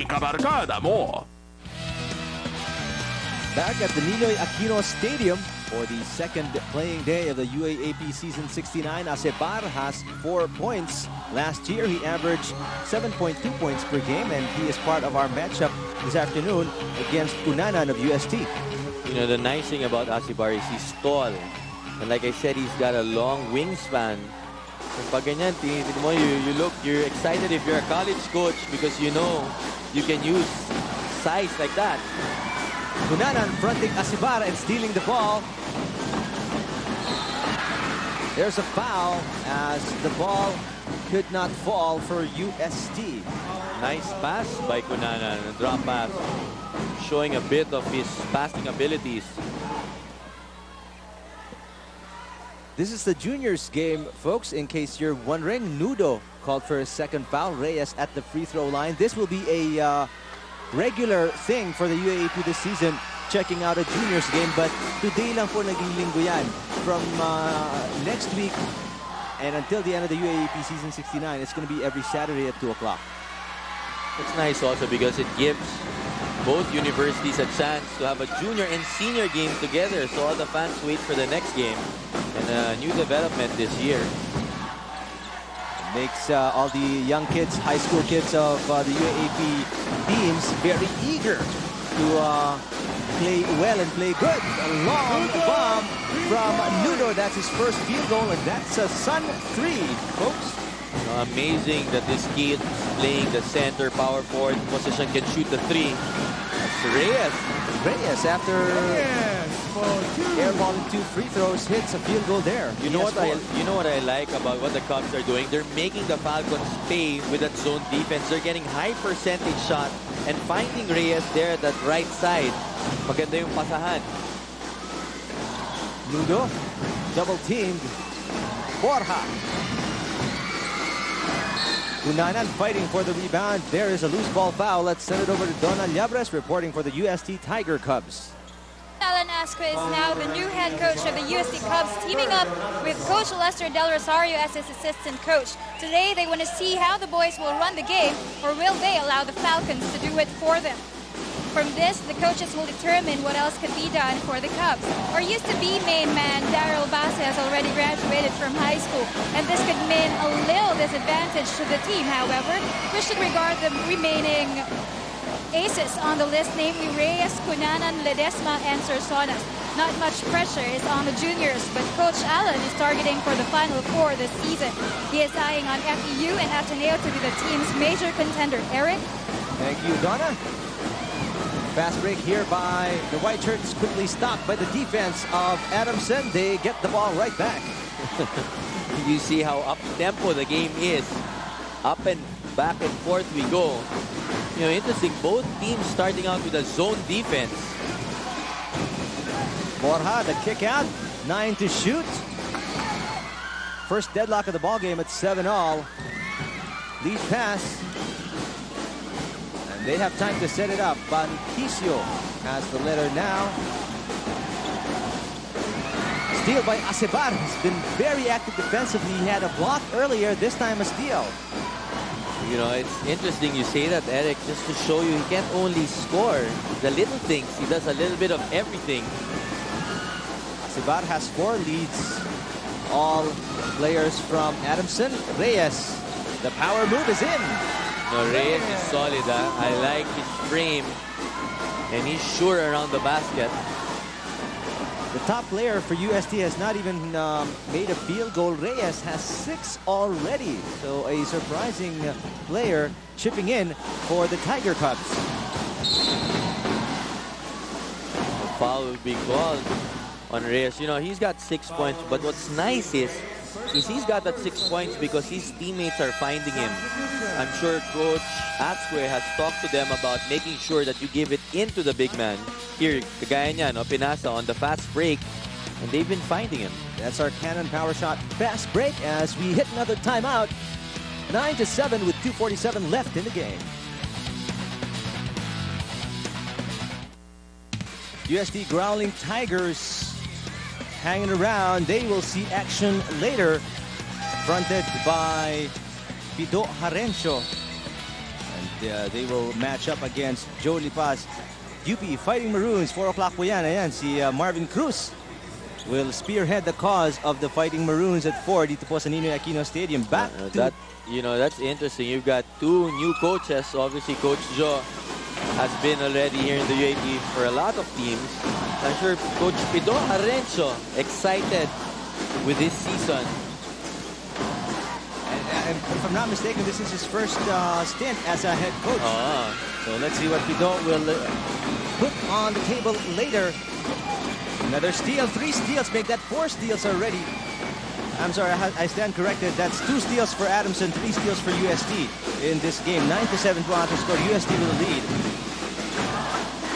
ikabarkada mo. Back at the Ninoy Aquino Stadium for the second playing day of the UAAP Season 69, Acebar has 4 points. Last year, he averaged 7.2 points per game, and he is part of our matchup this afternoon against Cunanan of UST. You know, the nice thing about Acebar is he's tall. And like I said, he's got a long wingspan. And pag ganyan, you're excited if you're a college coach because you know you can use size like that. Cunanan fronting Acebar and stealing the ball. There's a foul as the ball could not fall for UST. Nice pass by Cunanan, a drop pass, showing a bit of his passing abilities. This is the juniors game, folks, in case you're wondering. Nudo called for a second foul. Reyes at the free throw line. This will be a regular thing for the UAAP this season, checking out a juniors game, but today lang po naging linggo yan. From next week and until the end of the UAAP Season 69, it's going to be every Saturday at 2 o'clock. It's nice also because it gives both universities a chance to have a junior and senior game together, so all the fans wait for the next game. And a new development this year. Makes all the young kids, high school kids of the UAAP teams very eager to play well and play good. A long bomb from Nudo. That's his first field goal, and that's a Sun 3, folks. Amazing that this kid playing the center power forward position can shoot the 3. That's Reyes. Reyes, after airballing 2 free throws, hits a field goal there. You know what I like about what the Cubs are doing? They're making the Falcons pay with that zone defense. They're getting high percentage shot and finding Reyes there at that right side. Maganda yung pasahan. Nudo, double teamed. Borja. Cunanan fighting for the rebound. There is a loose ball foul. Let's send it over to Donna Llabres reporting for the UST Tiger Cubs. Alan Asque is now the new head coach of the UST Cubs, teaming up with Coach Lester Del Rosario as his assistant coach. Today, they want to see how the boys will run the game, or will they allow the Falcons to do it for them. From this, the coaches will determine what else could be done for the Cubs. Our used to be main man, Daryl Basse, has already graduated from high school, and this could mean a little disadvantage to the team. However, we should regard the remaining aces on the list, namely Reyes, Cunanan, Ledesma, and Sorsonas. Not much pressure is on the juniors, but Coach Allen is targeting for the Final Four this season. He is eyeing on FEU and Ateneo to be the team's major contender. Eric? Thank you, Donna. Fast break here by the White Shirts, quickly stopped by the defense of Adamson. They get the ball right back. You see how up-tempo the game is. Up and back and forth we go. You know, interesting, both teams starting out with a zone defense. Borja, the kick out, 9 to shoot. First deadlock of the ball game at 7-all. Lead pass. And they have time to set it up. Banquisio has the letter now. Steal by Acebar. He's been very active defensively. He had a block earlier, this time a steal. You know, it's interesting you say that, Eric, just to show you he can't only score the little things. He does a little bit of everything. Acebar has 4 leads. All players from Adamson. Reyes, the power move is in. No, Reyes is solid. I like his frame. And he's sure around the basket. The top player for UST has not even made a field goal. Reyes has 6 already. So a surprising player chipping in for the Tiger Cubs. A foul will be called on Reyes. You know, he's got 6 points. But what's nice is he's got that 6 points because his teammates are finding him. I'm sure Coach Asque has talked to them about making sure that you give it into the big man. Here, kagaya niya, no, pinasa on the fast break, and they've been finding him. That's our Cannon Power Shot fast break as we hit another timeout. 9-7 with 2:47 left in the game. UST Growling Tigers hanging around. They will see action later. Fronted by Pido Harencio. And They will match up against Joe Lipas. UP Fighting Maroons, 4 o'clock po yan. Ayan, si Marvin Cruz will spearhead the cause of the Fighting Maroons at 4 dito po sa Ninoy Aquino Stadium. Back to... That's interesting. You've got 2 new coaches. Obviously, Coach Joe has been already here in the UAAP for a lot of teams. I'm sure Coach Pido Arencio excited with this season. And if I'm not mistaken, this is his first stint as a head coach. So let's see what Pido will put on the table later. Another steal, 3 steals, make that 4 steals already. I'm sorry, I stand corrected. That's 2 steals for Adamson, 3 steals for UST in this game. 9-7 Toronto score. UST will lead.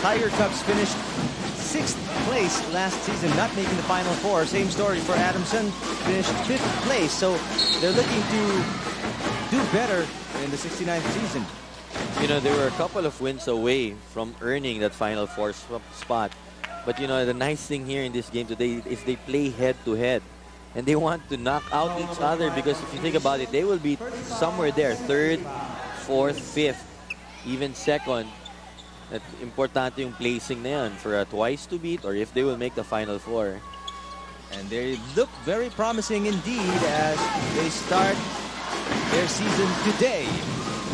Tiger Cubs finished 6th place last season, not making the Final Four. Same story for Adamson, finished 5th place. So they're looking to do better in the 69th season. You know, they were a couple of wins away from earning that Final Four spot. But, you know, the nice thing here in this game today is they play head-to-head. And they want to knock out each other because if you think about it, they will be somewhere there. 3rd, 4th, 5th, even 2nd. At importante yung placing na yan for a twice to beat or if they will make the Final Four. And they look very promising indeed as they start their season today.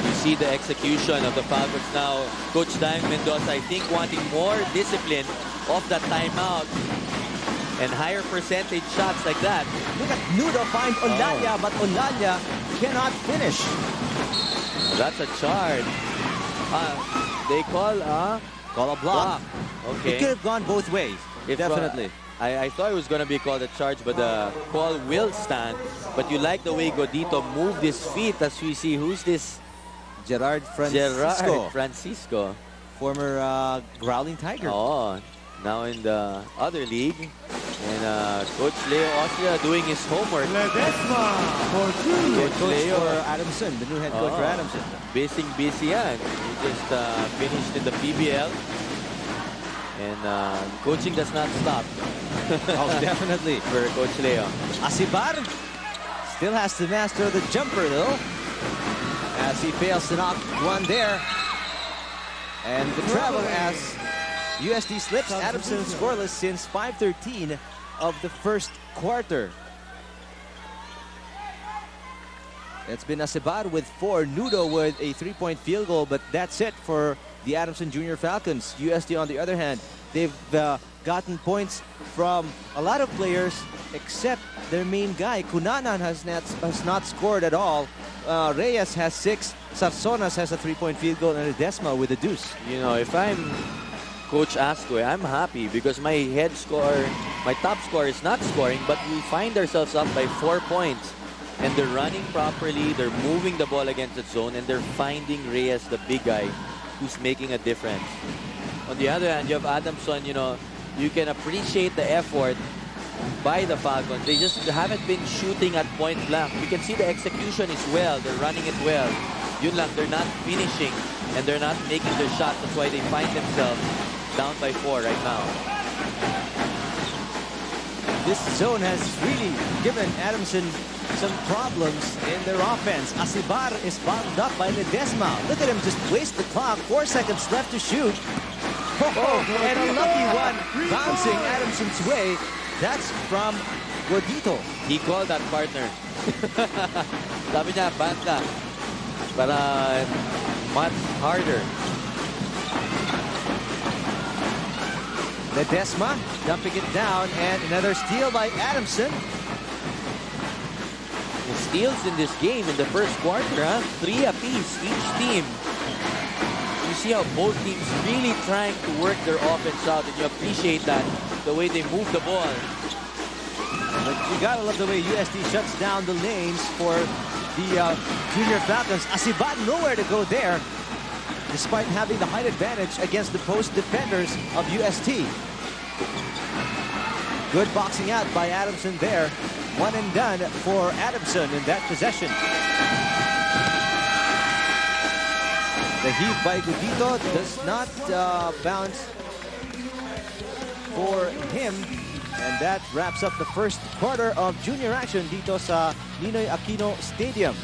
You see the execution of the Falcons now. Coach Dang Mendoza, I think, wanting more discipline off that timeout and higher percentage shots like that. Look at Nudo find Olaya, but Olaya cannot finish. That's a charge. They call a block. Okay. It could have gone both ways. Definitely. I thought it was going to be called a charge, but the call will stand. But you like the way Godito moved his feet as we see. Who's this? Gerard Francisco. Former Growling Tiger. Oh, now in the other league. And Coach Leo Austria doing his homework. Coach Leo for Adamson, the new head coach for Adamson. Busy yan. He just finished in the PBL. And coaching does not stop. Oh, definitely. For Coach Leo. Asibar still has to master the jumper, though, as he fails to knock one there. And the travel as UST slips. Adamson scoreless since 5:13 of the first quarter. It's been Asibar with 4, Nudo with a 3-point field goal, but that's it for the Adamson Junior Falcons. UST, on the other hand, they've gotten points from a lot of players except their main guy. Cunanan has not scored at all. Reyes has 6. Sarsonas has a 3-point field goal, and Ledesma with a deuce. You know, if I'm Coach Ascoy, I'm happy because my top scorer is not scoring, but we find ourselves up by 4 points. And they're running properly, they're moving the ball against the zone, and they're finding Reyes, the big guy, who's making a difference. On the other hand, you have Adamson, you know, you can appreciate the effort by the Falcons. They just haven't been shooting at point blank. You can see the execution is well, they're running it well. Yun lang, they're not finishing, and they're not making their shots. That's why they find themselves down by 4 right now. This zone has really given Adamson some problems in their offense. Asibar is bottled up by Ledesma. Look at him just waste the clock. 4 seconds left to shoot. And a lucky one bouncing Adamson's way. That's from Godito. He called that partner. Sabi niya, banta. Para much harder. Ledesma dumping it down, and another steal by Adamson. The steals in this game in the first quarter, 3 apiece each team. You see how both teams really trying to work their offense out, and you appreciate that, the way they move the ball. But you gotta love the way UST shuts down the lanes for the Junior Falcons. Asibar nowhere to go there, despite having the height advantage against the post defenders of UST. Good boxing out by Adamson there. 1 and done for Adamson in that possession. The heave by Godito does not bounce for him. And that wraps up the first quarter of junior action dito sa Ninoy Aquino Stadium.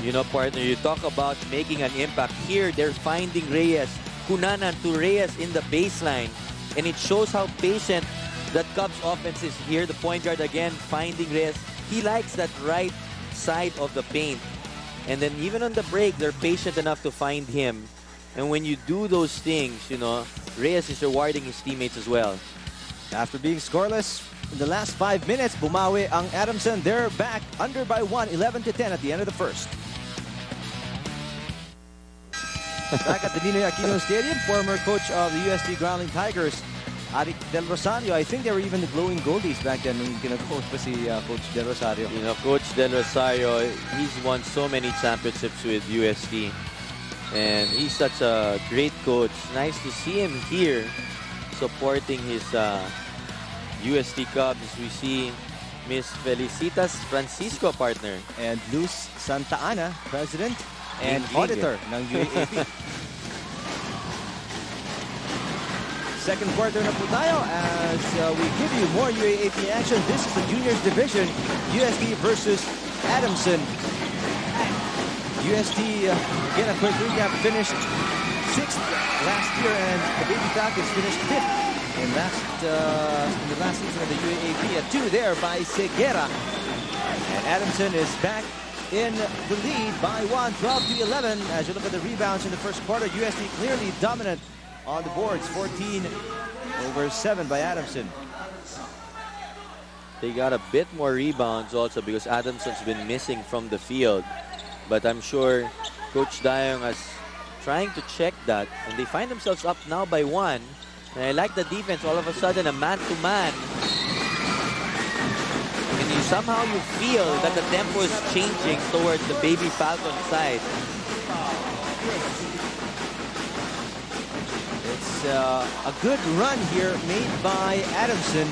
You know, partner, you talk about making an impact. Here, they're finding Reyes. Cunanan to Reyes in the baseline. And it shows how patient that Cubs offense is here. The point guard again finding Reyes. He likes that right side of the paint. And then even on the break, they're patient enough to find him. And when you do those things, you know, Reyes is rewarding his teammates as well. After being scoreless in the last 5 minutes, bumawi ang Adamson. They're back under by 1, 11-10 at the end of the first. Back at the Ninoy Aquino Stadium, former coach of the UST Growling Tigers, Arik Del Rosario. I think they were even the glowing goldies back then when kina-coach pa si Coach Del Rosario. You know, Coach Del Rosario, he's won so many championships with UST. And he's such a great coach. Nice to see him here supporting his UST Cubs. We see Miss Felicitas Francisco, partner. And Luz Santa Ana, president and Ling. auditor ng UAAP. Second quarter na po tayo as we give you more UAAP action. This is the juniors division, UST versus Adamson. UST, again a quick recap, finished 6th last year, and the Baby Falcons finished 5th in the last season of the UAAP. A 2 there by Segura. And Adamson is back in the lead by 1, 12-11. As you look at the rebounds in the first quarter, UST clearly dominant on the boards, 14/7 by Adamson. They got a bit more rebounds also because Adamson's been missing from the field. But I'm sure Coach Dayong is trying to check that. And they find themselves up now by 1. And I like the defense. All of a sudden, a man-to-man. And somehow you feel that the tempo is changing towards the Baby Falcon side. It's a good run here made by Adamson.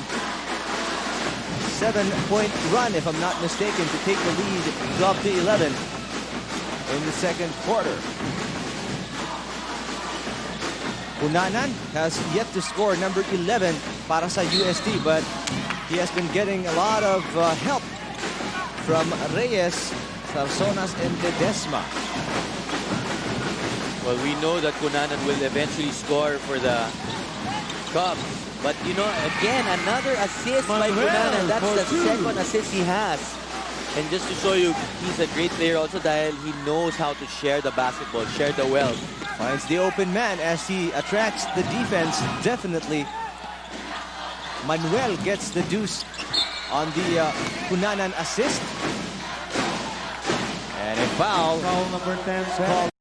7-point run, if I'm not mistaken, to take the lead 12-11 in the second quarter. Cunanan has yet to score, number 11 para sa UST, but he has been getting a lot of help from Reyes, Sarsonas, and Ledesma. Well, we know that Cunanan will eventually score for the Cubs. But, you know, again, another assist by Cunanan. That's the second assist he has. And just to show you, he's a great player also dahil he knows how to share the basketball, share the wealth. Finds the open man as he attracts the defense, definitely. Manuel gets the deuce on the Cunanan assist. And a foul. Foul number 10 called